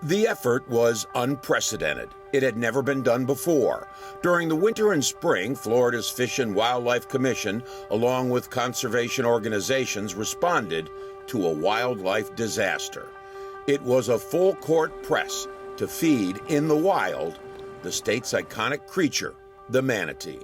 The effort was unprecedented. It had never been done before. During the winter and spring, Florida's Fish and Wildlife Commission, along with conservation organizations, responded to a wildlife disaster. It was a full-court press to feed in the wild the state's iconic creature, the manatee.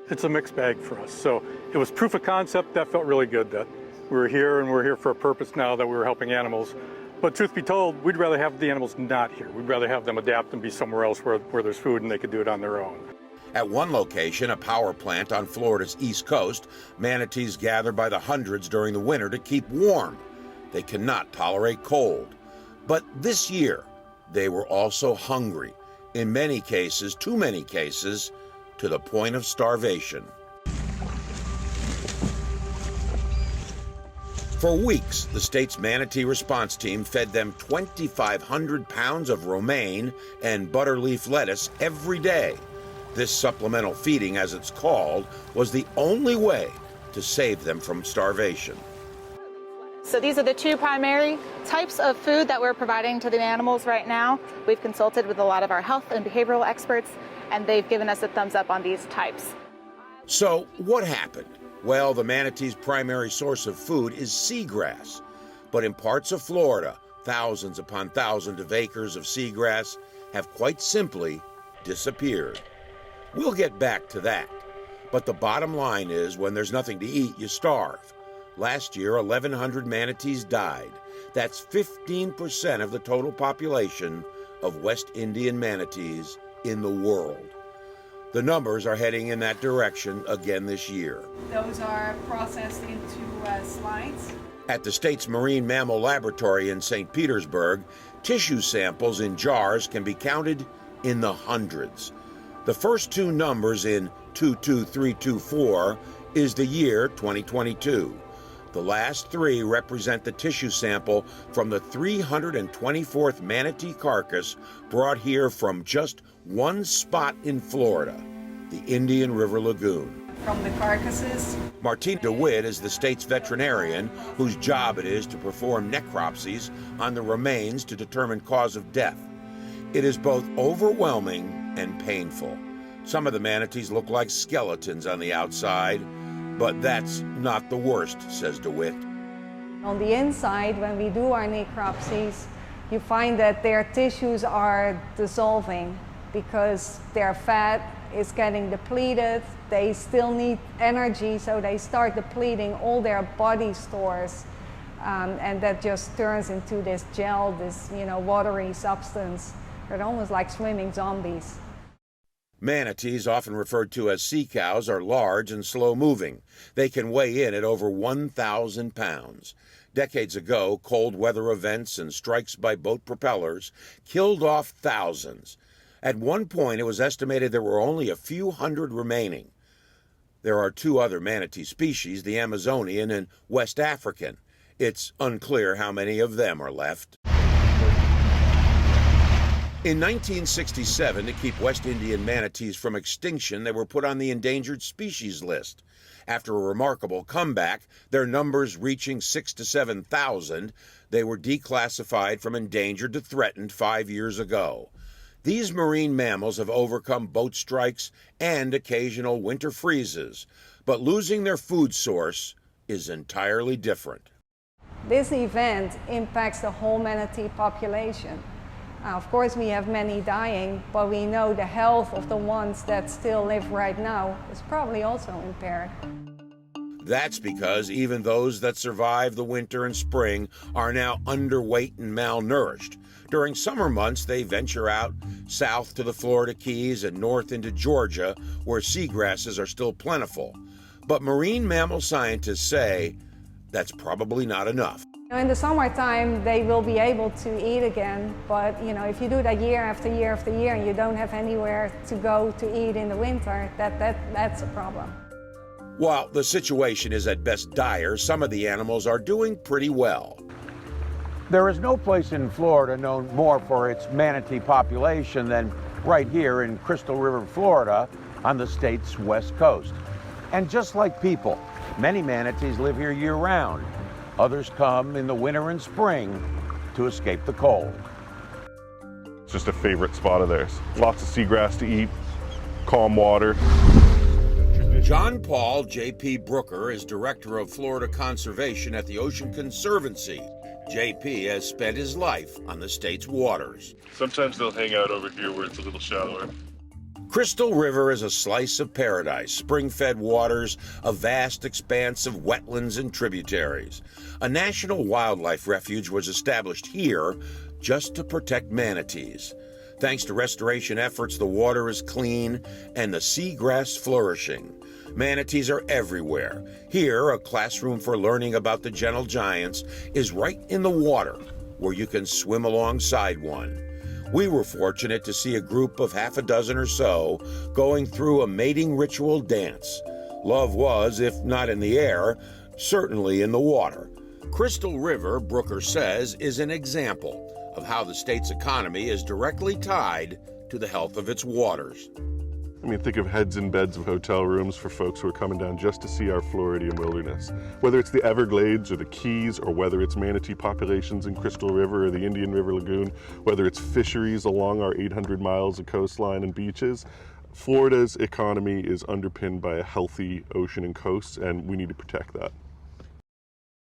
It's a mixed bag for us. So it was proof of concept. That felt really good that we're here and we're here for a purpose now that we were helping animals. But truth be told, we'd rather have the animals not here. We'd rather have them adapt and be somewhere else where there's food and they could do it on their own. At one location, a power plant on Florida's east coast, manatees gather by the hundreds during the winter to keep warm. They cannot tolerate cold. But this year, they were also hungry. In many cases, too many cases, to the point of starvation. For weeks, the state's manatee response team fed them 2,500 pounds of romaine and butterleaf lettuce every day. This supplemental feeding, as it's called, was the only way to save them from starvation. So these are the two primary types of food that we're providing to the animals right now. We've consulted with a lot of our health and behavioral experts, and they've given us a thumbs up on these types. So what happened? Well, the manatee's primary source of food is seagrass. But in parts of Florida, thousands upon thousands of acres of seagrass have quite simply disappeared. We'll get back to that. But the bottom line is, when there's nothing to eat, you starve. Last year, 1,100 manatees died. That's 15% of the total population of West Indian manatees in the world. The numbers are heading in that direction again this year. Those are processed into slides. At the state's Marine Mammal Laboratory in St. Petersburg, tissue samples in jars can be counted in the hundreds. The first two numbers in 22324 is the year 2022. The last three represent the tissue sample from the 324th manatee carcass brought here from just one spot in Florida, the Indian River Lagoon. From the carcasses. Martine DeWitt is the state's veterinarian whose job it is to perform necropsies on the remains to determine cause of death. It is both overwhelming and painful. Some of the manatees look like skeletons on the outside, but that's not the worst, says DeWitt. On the inside, when we do our necropsies, you find that their tissues are dissolving because their fat is getting depleted. They still need energy, so they start depleting all their body stores. And that just turns into this gel, this watery substance. They're almost like swimming zombies. Manatees, often referred to as sea cows, are large and slow-moving. They can weigh in at over 1,000 pounds. Decades ago, cold weather events and strikes by boat propellers killed off thousands. At one point, it was estimated there were only a few hundred remaining. There are two other manatee species, the Amazonian and West African. It's unclear how many of them are left. In 1967, to keep West Indian manatees from extinction, they were put on the endangered species list. After a remarkable comeback, their numbers reaching 6,000 to 7,000, they were declassified from endangered to threatened 5 years ago. These marine mammals have overcome boat strikes and occasional winter freezes, but losing their food source is entirely different. This event impacts the whole manatee population. Of course, we have many dying, but we know the health of the ones that still live right now is probably also impaired. That's because even those that survive the winter and spring are now underweight and malnourished. During summer months, they venture out south to the Florida Keys and north into Georgia, where seagrasses are still plentiful. But marine mammal scientists say that's probably not enough. In the summertime, they will be able to eat again, but if you do that year after year after year and you don't have anywhere to go to eat in the winter, that's a problem. While the situation is at best dire, some of the animals are doing pretty well. There is no place in Florida known more for its manatee population than right here in Crystal River, Florida, on the state's west coast. And just like people, many manatees live here year-round. Others come in the winter and spring to escape the cold. just a favorite spot of theirs. Lots of seagrass to eat, calm water. John Paul J.P. Brooker is Director of Florida Conservation at the Ocean Conservancy. J.P. has spent his life on the state's waters. Sometimes they'll hang out over here where it's a little shallower. Crystal River is a slice of paradise, spring-fed waters, a vast expanse of wetlands and tributaries. A national wildlife refuge was established here just to protect manatees. Thanks to restoration efforts, the water is clean and the seagrass flourishing. Manatees are everywhere. Here, a classroom for learning about the gentle giants is right in the water, where you can swim alongside one. We were fortunate to see a group of half a dozen or so going through a mating ritual dance. Love was, if not in the air, certainly in the water. Crystal River, Brooker says, is an example of how the state's economy is directly tied to the health of its waters. I mean, think of heads and beds of hotel rooms for folks who are coming down just to see our Floridian wilderness. Whether it's the Everglades or the Keys, or whether it's manatee populations in Crystal River or the Indian River Lagoon, whether it's fisheries along our 800 miles of coastline and beaches, Florida's economy is underpinned by a healthy ocean and coast, and we need to protect that.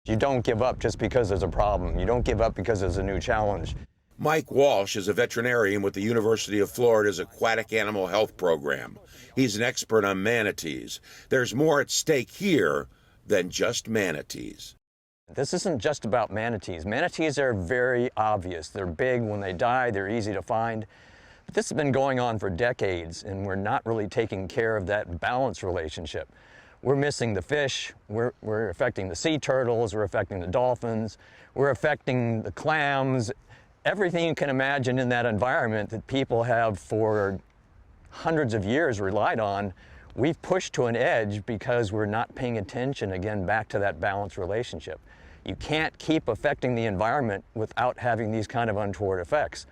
You don't give up just because there's a problem. You don't give up because there's a new challenge. Mike Walsh is a veterinarian with the University of Florida's Aquatic Animal Health Program. He's an expert on manatees. There's more at stake here than just manatees. This isn't just about manatees. Manatees are very obvious. They're big. When they die, they're easy to find. But this has been going on for decades, and we're not really taking care of that balance relationship. We're missing the fish, we're affecting the sea turtles, we're affecting the dolphins, we're affecting the clams. Everything you can imagine in that environment that people have for hundreds of years relied on, we've pushed to an edge because we're not paying attention, again, back to that balanced relationship. You can't keep affecting the environment without having these kind of untoward effects.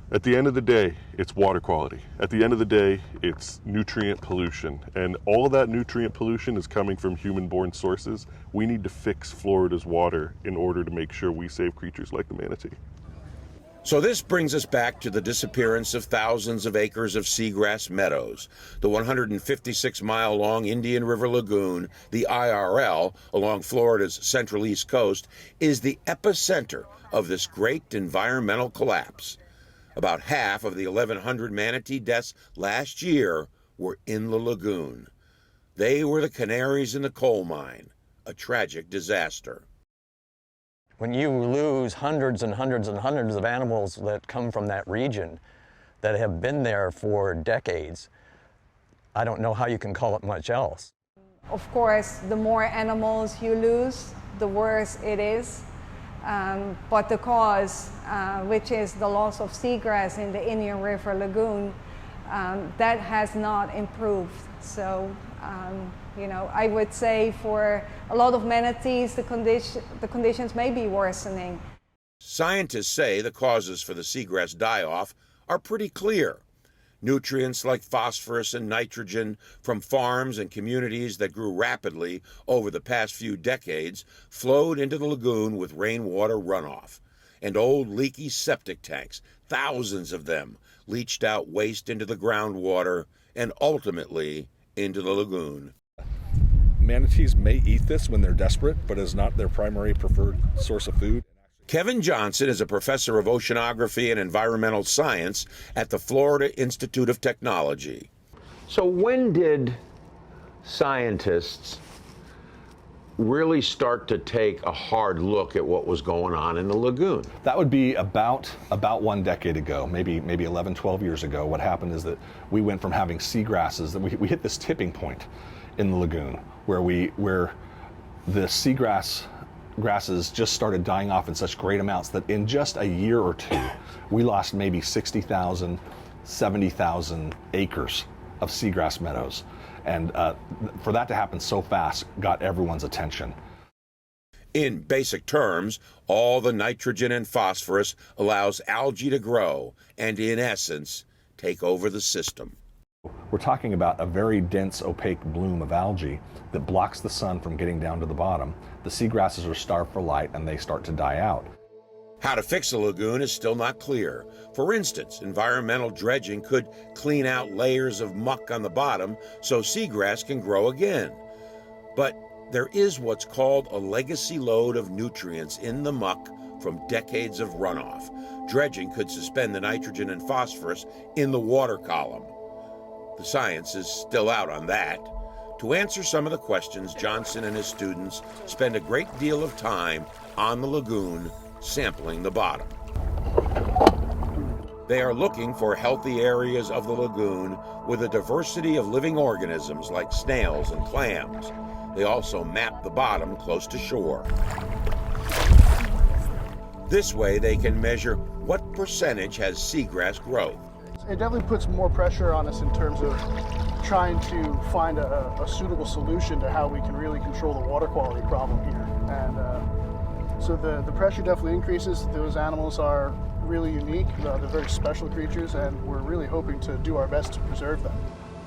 At the end of the day, it's water quality. At the end of the day, it's nutrient pollution. And all of that nutrient pollution is coming from human-borne sources. We need to fix Florida's water in order to make sure we save creatures like the manatee. So this brings us back to the disappearance of thousands of acres of seagrass meadows. The 156-mile-long Indian River Lagoon, the IRL, along Florida's central east coast, is the epicenter of this great environmental collapse. About half of the 1,100 manatee deaths last year were in the lagoon. They were the canaries in the coal mine, a tragic disaster. When you lose hundreds and hundreds and hundreds of animals that come from that region that have been there for decades, I don't know how you can call it much else. Of course, the more animals you lose, the worse it is. But the cause, which is the loss of seagrass in the Indian River Lagoon, that has not improved. So, I would say for a lot of manatees, the conditions may be worsening. Scientists say the causes for the seagrass die-off are pretty clear. Nutrients like phosphorus and nitrogen from farms and communities that grew rapidly over the past few decades flowed into the lagoon with rainwater runoff. And old leaky septic tanks, thousands of them, leached out waste into the groundwater and ultimately into the lagoon. Manatees may eat this when they're desperate, but is not their primary preferred source of food. Kevin Johnson is a professor of oceanography and environmental science at the Florida Institute of Technology. So when did scientists really start to take a hard look at what was going on in the lagoon? That would be about 1 decade ago, maybe 11, 12 years ago. What happened is that we went from having seagrasses, that we hit this tipping point in the lagoon where the grasses just started dying off in such great amounts that in just a year or two, we lost maybe 60,000, 70,000 acres of seagrass meadows. And for that to happen so fast got everyone's attention. In basic terms, all the nitrogen and phosphorus allows algae to grow and, in essence, take over the system. We're talking about a very dense, opaque bloom of algae that blocks the sun from getting down to the bottom. The seagrasses are starved for light and they start to die out. How to fix a lagoon is still not clear. For instance, environmental dredging could clean out layers of muck on the bottom so seagrass can grow again. But there is what's called a legacy load of nutrients in the muck from decades of runoff. Dredging could suspend the nitrogen and phosphorus in the water column. The science is still out on that. To answer some of the questions, Johnson and his students spend a great deal of time on the lagoon sampling the bottom. They are looking for healthy areas of the lagoon with a diversity of living organisms like snails and clams. They also map the bottom close to shore. This way they can measure what percentage has seagrass growth. It definitely puts more pressure on us in terms of trying to find a suitable solution to how we can really control the water quality problem here. And so the pressure definitely increases. Those animals are really unique. They're very special creatures, and we're really hoping to do our best to preserve them.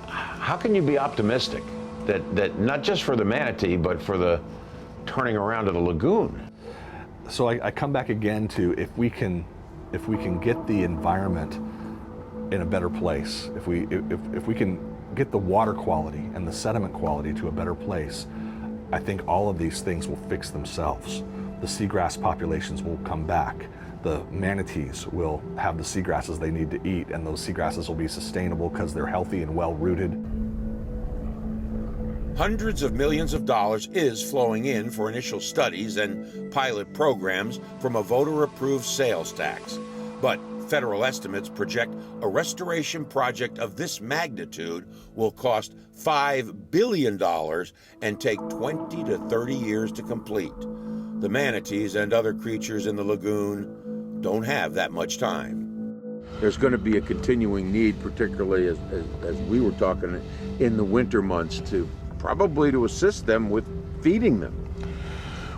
How can you be optimistic that not just for the manatee, but for the turning around of the lagoon? So I come back again to if we can get the environment in a better place, if we can get the water quality and the sediment quality to a better place, I think all of these things will fix themselves. The seagrass populations will come back. The manatees will have the seagrasses they need to eat, and those seagrasses will be sustainable because they're healthy and well rooted. Hundreds of millions of dollars is flowing in for initial studies and pilot programs from a voter-approved sales tax. But federal estimates project a restoration project of this magnitude will cost $5 billion and take 20 to 30 years to complete. The manatees and other creatures in the lagoon don't have that much time. There's going to be a continuing need, particularly as we were talking in the winter months, to assist them with feeding them.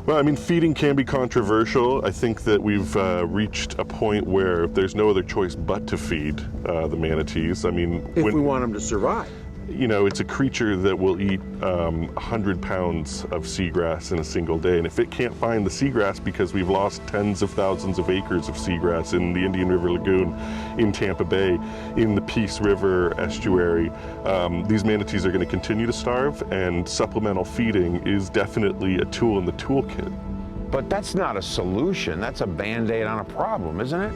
Well, I mean, feeding can be controversial. I think that we've reached a point where there's no other choice but to feed the manatees. I mean, if we want them to survive. You know, it's a creature that will eat 100 pounds of seagrass in a single day. And if it can't find the seagrass because we've lost tens of thousands of acres of seagrass in the Indian River Lagoon, in Tampa Bay, in the Peace River estuary, these manatees are going to continue to starve, and supplemental feeding is definitely a tool in the toolkit. But that's not a solution. That's a Band-Aid on a problem, isn't it?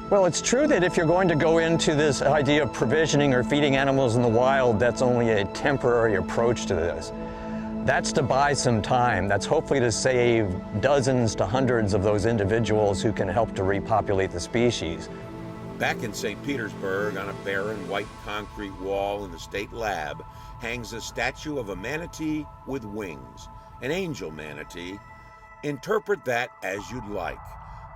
Well, it's true that if you're going to go into this idea of provisioning or feeding animals in the wild, that's only a temporary approach to this. That's to buy some time. That's hopefully to save dozens to hundreds of those individuals who can help to repopulate the species. Back in St. Petersburg, on a barren white concrete wall in the state lab, hangs a statue of a manatee with wings, an angel manatee. Interpret that as you'd like.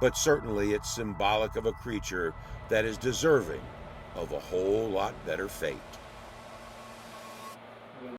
But certainly it's symbolic of a creature that is deserving of a whole lot better fate.